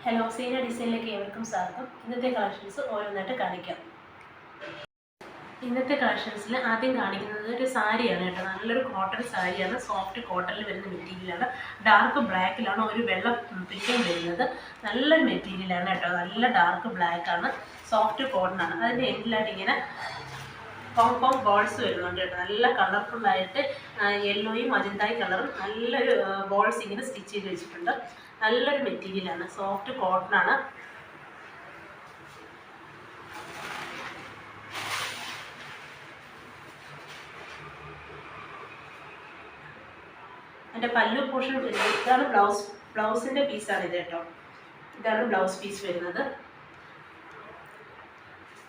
Hello, Seena ഡിസൈനിലേക്ക് ഏവർക്കും സ്വാഗതം. ഇന്നത്തെ കളക്ഷൻസ് ഓരോന്നായിട്ട് കാണിക്കാം. ഇന്നത്തെ കളക്ഷൻസിൽ ആദ്യം കാണിക്കുന്നത് ഒരു സാരിയാണ് കേട്ടോ. നല്ലൊരു കോട്ടൺ സാരിയാണ്. സോഫ്റ്റ് കോട്ടണിൽ വരുന്ന മെറ്റീരിയലാണ്. ഡാർക്ക് ബ്ലാക്കിലാണ് ഒരു വെള്ള പ്രിന്റും വരുന്നത്. നല്ലൊരു മെറ്റീരിയലാണ് കേട്ടോ. നല്ല ഡാർക്ക് ബ്ലാക്കാണ്, സോഫ്റ്റ് കോട്ടൺ ആണ്. അതിൻ്റെ എൻഡിലായിട്ട് ഇങ്ങനെ പോം ബോൾസ് വരുന്നുണ്ട് കേട്ടോ. നല്ല കളർഫുള്ളായിട്ട് യെല്ലോയും മജന്തായി കളറും നല്ലൊരു ബോൾസ് ഇങ്ങനെ സ്റ്റിച്ച് ചെയ്ത് വെച്ചിട്ടുണ്ട്. നല്ലൊരു മെറ്റീരിയലാണ്, സോഫ്റ്റ് കോട്ടൺ ആണ്. എൻ്റെ പല്ലു പോർഷൻ വരുന്നത് ഇതാണ്. ബ്ലൗസിൻ്റെ പീസാണ് ഇത് കേട്ടോ. ഇതാണ് ബ്ലൗസ് പീസ് വരുന്നത്.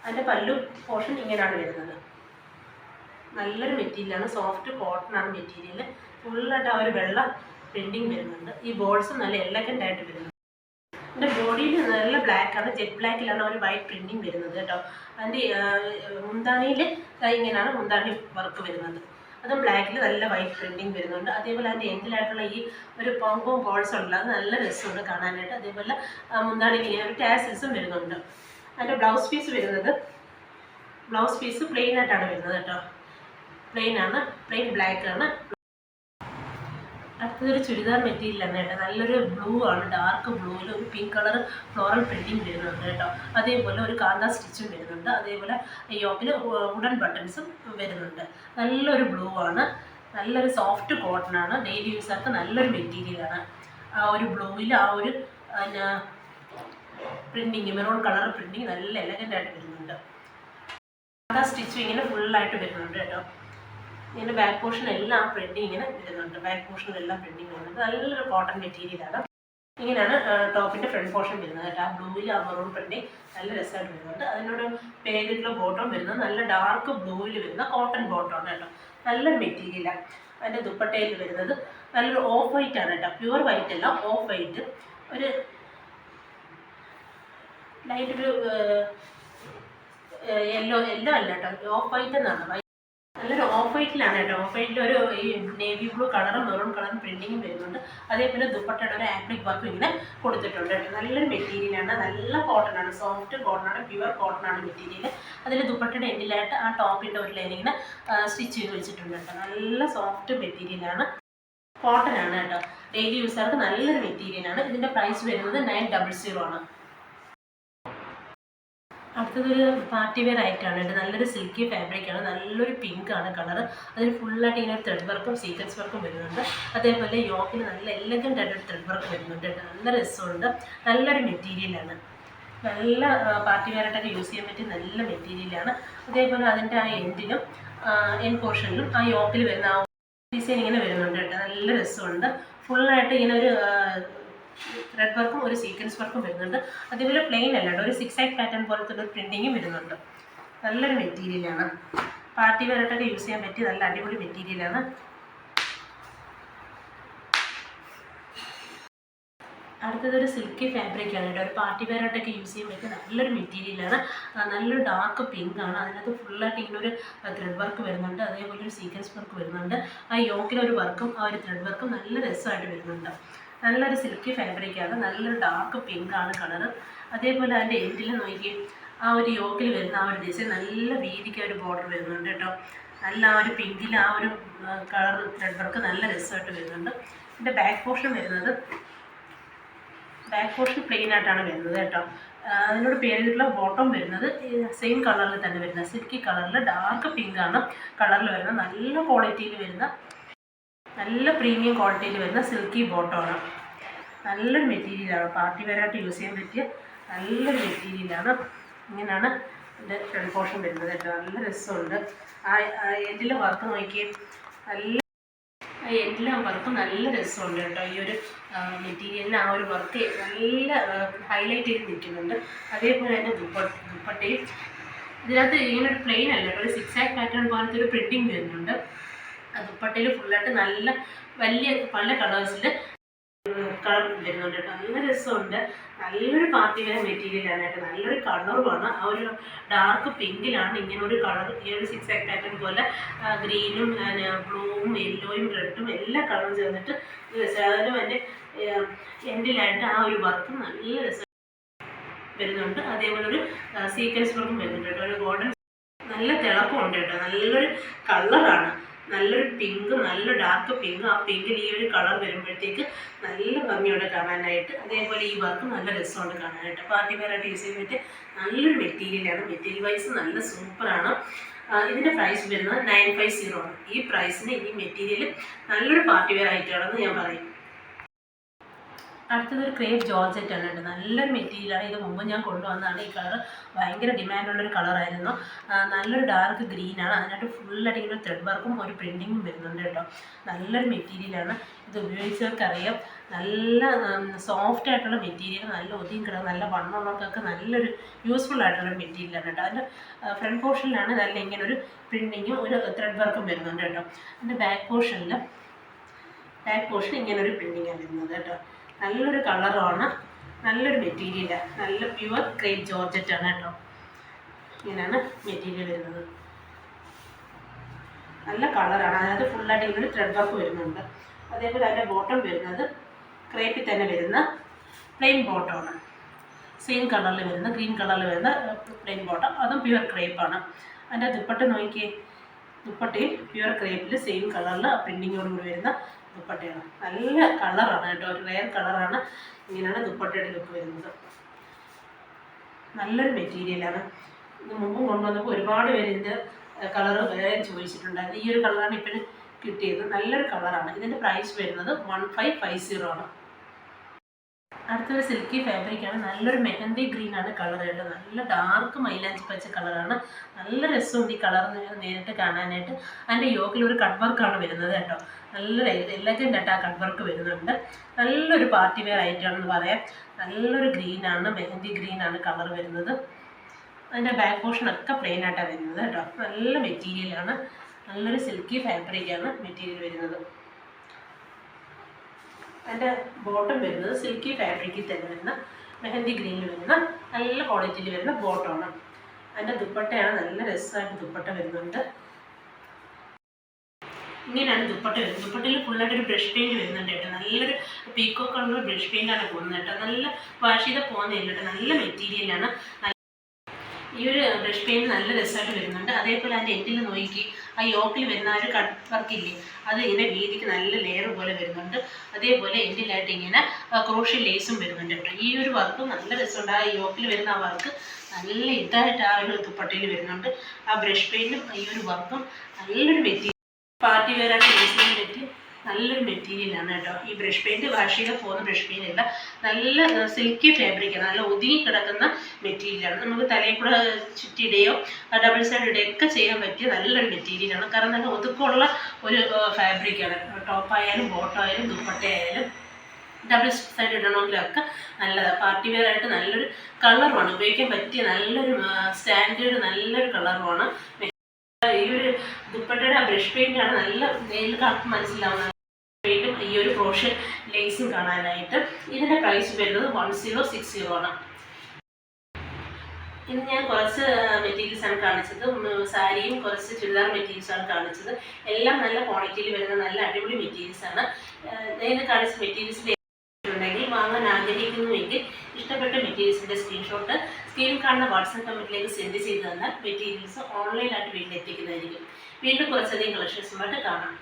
അതിൻ്റെ പല്ലു പോർഷൻ ഇങ്ങനെയാണ് വരുന്നത്. നല്ലൊരു മെറ്റീരിയലാണ്, സോഫ്റ്റ് കോട്ടൺ ആണ് മെറ്റീരിയൽ. ഫുള്ളായിട്ട് ആ ഒരു വെള്ള പ്രിൻറ്റിങ് വരുന്നുണ്ട്. ഈ ബോൾസ് നല്ല എലഗൻ്റ് ആയിട്ട് വരുന്നുണ്ട്. എൻ്റെ ബോഡിയിൽ നല്ല ബ്ലാക്കാണ്, ജെറ്റ് ബ്ലാക്കിലാണ് ഒരു വൈറ്റ് പ്രിൻറ്റിങ് വരുന്നത് കേട്ടോ. അതിൻ്റെ മുന്താണിയിൽ ഇങ്ങനെയാണ് മുന്താണി വർക്ക് വരുന്നത്. അതും ബ്ലാക്കിൽ നല്ല വൈറ്റ് പ്രിൻറ്റിങ് വരുന്നുണ്ട്. അതേപോലെ അതിൻ്റെ എൻഡിലായിട്ടുള്ള ഈ ഒരു പോം ബോൾസ് ഉള്ളത് അത് നല്ല രസമുണ്ട് കാണാനായിട്ട്. അതേപോലെ മുന്താണിക്ക് ഇങ്ങനെ ഒരു ടാസിൽസും വരുന്നുണ്ട്. അതിൻ്റെ ബ്ലൗസ് പീസ് വരുന്നത്, ബ്ലൗസ് പീസ് പ്ലെയിൻ ആയിട്ടാണ് വരുന്നത് കേട്ടോ. പ്ലെയിൻ ബ്ലാക്കാണ്. അടുത്തതൊരു ചുരിദാർ മെറ്റീരിയലാണ് കേട്ടോ. നല്ലൊരു ബ്ലൂ ആണ്, ഡാർക്ക് ബ്ലൂവിൽ ഒരു പിങ്ക് കളർ ഫ്ലോറൽ പ്രിൻറ്റിങ് വരുന്നുണ്ട് കേട്ടോ. അതേപോലെ ഒരു കാന്ത സ്റ്റിച്ചും വരുന്നുണ്ട്. അതേപോലെ യോക്കിൽ വുഡൻ ബട്ടൺസും വരുന്നുണ്ട്. നല്ലൊരു ബ്ലൂ ആണ്, നല്ലൊരു സോഫ്റ്റ് കോട്ടൺ ആണ്. ഡെയിലി യൂസർക്ക് നല്ലൊരു മെറ്റീരിയലാണ്. ആ ഒരു ബ്ലൂവിൽ ആ ഒരു പ്രിൻറ്റിങ്, മെറൂൺ കളർ പ്രിൻറ്റിങ് നല്ല എലഗൻ്റ് ആയിട്ട് വരുന്നുണ്ട്. കാന്ത സ്റ്റിച്ചും ഇങ്ങനെ ഫുള്ളായിട്ട് വരുന്നുണ്ട് കേട്ടോ. ഇതിൻ്റെ ബാക്ക് പോർഷൻ എല്ലാം പ്രിൻറ്റിങ് ഇങ്ങനെ വരുന്നുണ്ട്. ബാക്ക് പോർഷനിലെല്ലാം പ്രിൻറ്റിങ് വരുന്നുണ്ട്. നല്ലൊരു കോട്ടൺ മെറ്റീരിയലാണ്. ഇങ്ങനെയാണ് ടോപ്പിൻ്റെ ഫ്രണ്ട് പോർഷൻ വരുന്നത് കേട്ടോ. ആ ബ്ലൂവിൽ ആ മെറൂൺ പ്രിൻറ്റിങ് നല്ല രസമായിട്ട് വരുന്നുണ്ട്. അതിനോട് പേരിട്ടുള്ള ബോട്ടം വരുന്നത് നല്ല ഡാർക്ക് ബ്ലൂവിൽ വരുന്ന കോട്ടൺ ബോട്ടമാണ് കേട്ടോ. നല്ലൊരു മെറ്റീരിയലാണ്. അതിൻ്റെ ദുപ്പട്ടയിൽ വരുന്നത് നല്ലൊരു ഓഫ് വൈറ്റ് ആണ് കേട്ടോ. പ്യുവർ വൈറ്റ് അല്ല, ഓഫ് വൈറ്റ്, ഒരു ലൈറ്റ് ഒരു യെല്ലോ അല്ല കേട്ടോ, ഓഫ് വൈറ്റ് എന്നാണ്. നല്ലൊരു ഓഫ് വൈറ്റിലാണ് കേട്ടോ. ഓഫ് വൈറ്റിൽ ഒരു ഈ നേവി ബ്ലൂ കളറും മെറൂൺ കളറും പ്രിൻറ്റിങ്ങും വരുന്നുണ്ട്. അതേപോലെ ദുപ്പട്ടയുടെ ഒരു ആപ്ലിക് വർക്കും ഇങ്ങനെ കൊടുത്തിട്ടുണ്ട് കേട്ടോ. നല്ലൊരു മെറ്റീരിയലാണ്, നല്ല കോട്ടൺ ആണ്, സോഫ്റ്റ് കോട്ടൺ ആണ്, പ്യുവർ കോട്ടൺ ആണ് മെറ്റീരിയൽ. അതിൽ ദുപ്പട്ടയുടെ എൻഡിലായിട്ട് ആ ടോപ്പിൻ്റെ ഒരു ലൈൻ ഇങ്ങനെ സ്റ്റിച്ച് ചെയ്ത് വെച്ചിട്ടുണ്ട് കേട്ടോ. നല്ല സോഫ്റ്റ് മെറ്റീരിയലാണ്, കോട്ടൺ ആണ് കേട്ടോ. ഡെയിലി യൂസർക്ക് നല്ലൊരു മെറ്റീരിയലാണ്. ഇതിൻ്റെ പ്രൈസ് വരുന്നത് 900 ആണ്. അടുത്തതൊരു പാർട്ടി വെയർ ആയിട്ടാണ് കേട്ടോ. നല്ലൊരു സിൽക്കി ഫാബ്രിക്കാണ്, നല്ലൊരു പിങ്ക് ആണ് കളർ. അതിൽ ഫുള്ളായിട്ട് ഇങ്ങനെ ത്രെഡ് വർക്കും സീക്വൻസ് വർക്കും വരുന്നുണ്ട്. അതേപോലെ യോക്കിന് നല്ല എലഗൻ്റ് ആയിട്ട് ത്രെഡ് വർക്ക് വരുന്നുണ്ട് കേട്ടോ. നല്ല രസമുണ്ട്, നല്ലൊരു മെറ്റീരിയലാണ്. നല്ല പാർട്ടി വെയറായിട്ടൊക്കെ യൂസ് ചെയ്യാൻ പറ്റിയ നല്ല മെറ്റീരിയലാണ്. അതേപോലെ അതിൻ്റെ ആ എൻഡിലും എൻഡ് പോർഷനിലും ആ യോക്കിൽ വരുന്ന ആ ഡിസൈൻ ഇങ്ങനെ വരുന്നുണ്ട് കേട്ടോ. നല്ല രസമുണ്ട്. ഫുള്ളായിട്ട് ഇങ്ങനെ ഒരു ത്രെഡ് വർക്കും ഒരു സീക്വൻസ് വർക്കും വരുന്നുണ്ട്. അതേപോലെ പ്ലെയിൻ അല്ല കേട്ടോ, ഒരു 6 പാറ്റേൺ പോലത്തെ ഒരു പ്രിൻറ്റിങ്ങും വരുന്നുണ്ട്. നല്ലൊരു മെറ്റീരിയലാണ്, പാർട്ടി വെയറായിട്ടൊക്കെ യൂസ് ചെയ്യാൻ പറ്റിയ നല്ല അടിപൊളി മെറ്റീരിയലാണ്. അടുത്തതൊരു സിൽക്കി ഫാബ്രിക്കാണ് കേട്ടോ. ഒരു പാർട്ടി വെയറായിട്ടൊക്കെ യൂസ് ചെയ്യാൻ പറ്റിയ നല്ലൊരു മെറ്റീരിയലാണ്. നല്ലൊരു ഡാർക്ക് പിങ്ക് ആണ്. അതിനകത്ത് ഫുള്ളായിട്ട് ഇങ്ങനെ ഒരു ത്രെഡ് വർക്ക് വരുന്നുണ്ട്. അതേപോലെ ഒരു സീക്വൻസ് വർക്ക് വരുന്നുണ്ട്. ആ യോക്കിലൊരു വർക്കും ആ ഒരു ത്രെഡ് വർക്കും നല്ല രസമായിട്ട് വരുന്നുണ്ട്. നല്ലൊരു സിൽക്കി ഫാബ്രിക്കാണ്, നല്ലൊരു ഡാർക്ക് പിങ്ക് ആണ് കളറ്. അതേപോലെ അതിൻ്റെ എൻഡിൽ നോക്കി ആ ഒരു യോക്കിൽ വരുന്ന ആ ഒരു ഡിസൈൻ നല്ല വീതിക്ക് ഒരു ബോർഡർ വരുന്നുണ്ട് കേട്ടോ. നല്ല ആ ഒരു പിങ്കിൽ ആ ഒരു കളർ ത്രെഡ് വർക്ക് നല്ല രസമായിട്ട് വരുന്നുണ്ട്. ഇതിൻ്റെ ബാക്ക് പോർഷൻ വരുന്നത്, ബാക്ക് പോർഷൻ പ്ലെയിൻ ആയിട്ടാണ് വരുന്നത് കേട്ടോ. അതിനോട് പേരിട്ടുള്ള ബോട്ടം വരുന്നത് സെയിം കളറിൽ തന്നെ വരുന്നത്, സിൽക്കി കളറിൽ ഡാർക്ക് പിങ്ക് ആണ് കളറിൽ വരുന്നത്. നല്ല ക്വാളിറ്റിയിൽ വരുന്ന, നല്ല പ്രീമിയം ക്വാളിറ്റിയിൽ വരുന്ന സിൽക്കി ബോട്ടമാണ്. നല്ലൊരു മെറ്റീരിയലാണ്, പാർട്ടി വെയറായിട്ട് യൂസ് ചെയ്യാൻ പറ്റിയ നല്ലൊരു മെറ്റീരിയലാണ്. ഇങ്ങനെയാണ് ഇതിൻ്റെ ഫ്രണ്ട് പോർഷൻ വരുന്നത് കേട്ടോ. നല്ല രസമുണ്ട്. ആ എൻഡിലെ വർക്ക് നോക്കിയേ, നല്ല എൻഡിലെ വർക്ക് നല്ല രസമുണ്ട് കേട്ടോ. ഈ ഒരു മെറ്റീരിയലിന് ആ ഒരു വർക്ക് നല്ല ഹൈലൈറ്റ് ചെയ്ത് നിൽക്കുന്നുണ്ട്. അതേപോലെ തന്നെ ദുപ്പട്ടയും ഇതിനകത്ത് ഇങ്ങനെ ഒരു പ്ലെയിൻ അല്ല കേട്ടോ, ഒരു 6 പാറ്റേൺ പോലത്തെ ഒരു പ്രിൻറ്റിങ് വരുന്നുണ്ട്. ദുപ്പട്ടയിൽ ഫുള്ളായിട്ട് നല്ല വലിയ പല കളേഴ്സിൽ കളർ വരുന്നുണ്ട് കേട്ടോ. നല്ല രസമുണ്ട്. നല്ലൊരു പാർട്ടി വെയർ മെറ്റീരിയലാണ് കേട്ടോ. നല്ലൊരു കളറുമാണ്. ആ ഒരു ഡാർക്ക് പിങ്കിലാണ് ഇങ്ങനെ ഒരു കളർ, ഈ ഒരു 6 പാറ്റേൺ പോലെ ഗ്രീനും ബ്ലൂവും യെല്ലോയും റെഡും എല്ലാ കളറും ചേർന്നിട്ട് അതിനും അതിൻ്റെ എൻഡിലായിട്ട് ആ ഒരു വർക്കും നല്ല രസം വരുന്നുണ്ട്. അതേപോലെ ഒരു സീക്വൻസ് വർക്കും വരുന്നുണ്ട് കേട്ടോ. ഒരു ഗോൾഡൻ നല്ല തിളക്കമുണ്ട് കേട്ടോ. നല്ലൊരു കളറാണ്. നല്ലൊരു പിങ്ക്, നല്ല ഡാർക്ക് പിങ്ക്. ആ പിങ്കിൽ ഈ ഒരു കളർ വരുമ്പോഴത്തേക്ക് നല്ല ഭംഗിയോടെ കാണാനായിട്ട്. അതേപോലെ ഈ വർക്ക് നല്ല രസമുണ്ട് കാണാനായിട്ട്. പാർട്ടി വെയറായിട്ട് യൂസ് ചെയ്യാൻ പറ്റിയ നല്ലൊരു മെറ്റീരിയലാണ്. മെറ്റീരിയൽ വൈസ് നല്ല സൂപ്പറാണ്. ഇതിൻ്റെ പ്രൈസ് വരുന്നത് 950 ആണ്. ഈ പ്രൈസിന് ഈ മെറ്റീരിയൽ നല്ലൊരു പാർട്ടി വെയർ ആയിട്ടാണെന്ന് ഞാൻ പറയും. അടുത്തതൊരു ക്രേപ്പ് ജോർജറ്റ് ആണ് കേട്ടോ. നല്ലൊരു മെറ്റീരിയലാണ്. ഇത് മുമ്പ് ഞാൻ കൊണ്ടുവന്നതാണ്. ഈ കളർ ഭയങ്കര ഡിമാൻഡുള്ളൊരു കളറായിരുന്നു. നല്ലൊരു ഡാർക്ക് ഗ്രീനാണ്. അതിനായിട്ട് ഫുള്ളായിട്ട് ഇങ്ങനെ ത്രെഡ് വർക്കും ഒരു പ്രിൻറ്റിങ്ങും വരുന്നുണ്ട് കേട്ടോ. നല്ലൊരു മെറ്റീരിയലാണ്. ഇത് ഉപയോഗിച്ചവർക്കറിയാം. നല്ല സോഫ്റ്റ് ആയിട്ടുള്ള മെറ്റീരിയൽ, നല്ല ഒതുങ്ങി കിടക്കുന്ന നല്ല വണ്ണമുള്ളവർക്കൊക്കെ നല്ലൊരു യൂസ്ഫുൾ ആയിട്ടുള്ള മെറ്റീരിയലാണ് കേട്ടോ. അതിൻ്റെ ഫ്രണ്ട് പോർഷനിലാണ് നല്ല ഇങ്ങനെ ഒരു പ്രിൻറ്റിങ്ങും ഒരു ത്രെഡ് വർക്കും വരുന്നുണ്ട് കേട്ടോ. അതിൻ്റെ ബാക്ക് പോർഷൻ ഇങ്ങനെ ഒരു പ്രിൻറ്റിങ്ങാണ് വരുന്നത് കേട്ടോ. നല്ലൊരു കളറുമാണ്. നല്ലൊരു മെറ്റീരിയലാണ്. നല്ല പ്യുവർ ക്രേപ്പ് ജോർജറ്റ് ആണ് കേട്ടോ. ഇങ്ങനെയാണ് മെറ്റീരിയൽ വരുന്നത്. നല്ല കളറാണ്. അതിനകത്ത് ഫുള്ളായിട്ട് ഇങ്ങനെ ത്രെഡ് വർക്ക് വരുന്നുണ്ട്. അതേപോലെ അതിൻ്റെ ബോട്ടം വരുന്നത് ക്രേപ്പിൽ തന്നെ വരുന്ന പ്ലെയിൻ ബോട്ടമാണ്. സെയിം കളറിൽ വരുന്ന ഗ്രീൻ കളറിൽ വരുന്ന പ്ലെയിൻ ബോട്ടം, അതും പ്യുവർ ക്രേപ്പാണ്. അതിൻ്റെ ദുപ്പട്ട നോക്കിയേ. ദുപ്പട്ടയും പ്യുവർ ക്രേപ്പിൽ സെയിം കളറിൽ പ്രിൻറ്റിങ്ങോടുകൂടി വരുന്ന ദുപ്പട്ടയാണ്. നല്ല കളറാണ് കേട്ടോ. ഒരു റെയർ കളറാണ്. ഇങ്ങനെയാണ് ദുപ്പട്ടയുടെ ലുക്ക് വരുന്നത്. നല്ലൊരു മെറ്റീരിയലാണ്. ഇത് മുമ്പും കൊണ്ടുവന്നപ്പോൾ ഒരുപാട് പേര് ഇതിൻ്റെ കളറ് വേറെ ചോദിച്ചിട്ടുണ്ടായിരുന്നു. ഈ ഒരു കളറാണ് ഇപ്പോഴും കിട്ടിയത്. നല്ലൊരു കളറാണ്. ഇതിൻ്റെ പ്രൈസ് വരുന്നത് 1550 ആണ്. അടുത്തൊരു സിൽക്കി ഫാബ്രിക്കാണ്. നല്ലൊരു മെഹന്തി ഗ്രീൻ ആണ് കളർ കേട്ടോ. നല്ല ഡാർക്ക് മൈലാഞ്ചി പച്ച കളറാണ്. നല്ല രസമുണ്ട് ഈ കളർ നേരിട്ട് കാണാനായിട്ട്. അതിൻ്റെ യോക്കിൽ ഒരു കട്ട് വർക്കാണ് വരുന്നത് കേട്ടോ. നല്ല എലഗൻ്റ് ആയിട്ട് ആ കട്ട് വർക്ക് വരുന്നുണ്ട്. നല്ലൊരു പാർട്ടി വെയർ ആയിട്ടാണെന്ന് പറയാം. നല്ലൊരു ഗ്രീനാണ്, മെഹന്തി ഗ്രീനാണ് കളർ വരുന്നത്. അതിൻ്റെ ബാക്ക് പോർഷനൊക്കെ പ്ലെയിൻ ആയിട്ടാണ് വരുന്നത് കേട്ടോ. നല്ല മെറ്റീരിയലാണ്. നല്ലൊരു സിൽക്കി ഫാബ്രിക്കാണ് മെറ്റീരിയൽ വരുന്നത്. അതിൻ്റെ ബോട്ടം വരുന്നത് സിൽക്കി ഫാബ്രിക്കിൽ തന്നെ വരുന്ന മെഹന്തി ഗ്രീനിൽ വരുന്ന നല്ല ക്വാളിറ്റിയിൽ വരുന്ന ബോട്ടമാണ്. അതിൻ്റെ ദുപ്പട്ടയാണ്. നല്ല രസമായിട്ട് ദുപ്പട്ട വരുന്നുണ്ട്. ഇങ്ങനെയാണ് ദുപ്പട്ട വരുന്നത്. ദുപ്പട്ടയിൽ ഫുള്ളായിട്ടൊരു ബ്രഷ് പെയിൻറ്റ് വരുന്നുണ്ട് കേട്ടോ. നല്ലൊരു പീക്കോ കളറുള്ള ബ്രഷ് പെയിൻ്റാണ് പോകുന്നത് കേട്ടോ. നല്ല വാഷ് ചെയ്ത് പോകുന്നില്ല കേട്ടോ. നല്ല മെറ്റീരിയലാണ്. ഈ ഒരു ബ്രഷ് പെയിൻറ്റ് നല്ല രസമായിട്ട് വരുന്നുണ്ട്. അതേപോലെ അതിൻ്റെ എൻഡിൽ നോക്കി ആ യോക്കിൽ വരുന്ന ആ ഒരു കട്ട് വർക്കില്ലേ, അത് ഇങ്ങനെ വീതിക്ക് നല്ല ലെയർ പോലെ വരുന്നുണ്ട്. അതേപോലെ എൻഡിലായിട്ട് ഇങ്ങനെ ക്രോഷ്യൻ ലേസും വരുന്നുണ്ട് കേട്ടോ. ഈ ഒരു വർക്ക് നല്ല രസമുണ്ട്. ആ യോക്കിൽ വരുന്ന ആ വർക്ക് നല്ല ഇതായിട്ട് ആ ഒരു ദുപ്പട്ടയിൽ വരുന്നുണ്ട്. ആ ബ്രഷ് പെയിൻറ്റും ഈ ഒരു വർക്കും നല്ലൊരു മെറ്റീരിയൽ, പാർട്ടി വെയറായിട്ട് യൂസ് ചെയ്യാൻ പറ്റി നല്ലൊരു മെറ്റീരിയലാണ് കേട്ടോ. ഈ ബ്രഷ് പെയിൻറ്റ് വാഷ് ചെയ്ത് പോകുന്ന ബ്രഷ് പെയിൻ്റ് അല്ല. നല്ല സിൽക്കി ഫാബ്രിക്കാണ്. നല്ല ഒതുങ്ങി കിടക്കുന്ന മെറ്റീരിയലാണ്. നമുക്ക് തലയിൽ കൂടെ ചുറ്റിയിടുകയോ ഡബിൾ സൈഡ് ഇടുകയോ ഒക്കെ ചെയ്യാൻ പറ്റിയ നല്ലൊരു മെറ്റീരിയലാണ്. കാരണം നല്ല ഒതുക്കമുള്ള ഒരു ഫാബ്രിക്കാണ്. ടോപ്പായാലും ബോട്ടമായാലും ദുപ്പട്ടയായാലും ഡബിൾ സൈഡ് ഇടണമെങ്കിലൊക്കെ നല്ലതാണ്. പാർട്ടി വെയറായിട്ട് നല്ലൊരു കളറുമാണ്. ഉപയോഗിക്കാൻ പറ്റിയ നല്ലൊരു സ്റ്റാൻഡേർഡ് നല്ലൊരു കളറുമാണ്. ഈ ഒരു ദുപ്പട്ടയുടെ ബ്രഷ് പെയിൻ്റാണ് നല്ല നേരിൽ കാണുമ്പോൾ മനസ്സിലാവുന്നത്. പെയിൻറ്റും ഈ ഒരു ക്രോഷ്യൻ ലേസും കാണാനായിട്ട്. ഇതിൻ്റെ പ്രൈസ് വരുന്നത് 1060 ആണ്. ഇന്ന് ഞാൻ കുറച്ച് മെറ്റീരിയൽസാണ് കാണിച്ചത്. സാരിയും കുറച്ച് ചുരിദാർ മെറ്റീരിയൽസാണ് കാണിച്ചത്. എല്ലാം നല്ല ക്വാളിറ്റിയിൽ വരുന്ന നല്ല അടിപൊളി മെറ്റീരിയൽസാണ്. ഇന്ന് കാണിച്ച മെറ്റീരിയൽസിൻ്റെ ഉണ്ടെങ്കിൽ വാങ്ങാൻ ആഗ്രഹിക്കുന്നുവെങ്കിൽ ഇഷ്ടപ്പെട്ട മെറ്റീരിയൽസിൻ്റെ സ്ക്രീൻഷോട്ട് സ്ക്രീനിൽ കാണുന്ന വാട്സാപ്പ് കമൻറ്റിലേക്ക് സെൻഡ് ചെയ്ത് തന്നാൽ മെറ്റീരിയൽസ് ഓൺലൈനായിട്ട് വീട്ടിലെത്തിക്കുന്നതായിരിക്കും. വീണ്ടും കുറച്ചധികം കളക്ഷൻസുമായിട്ട് കാണാം.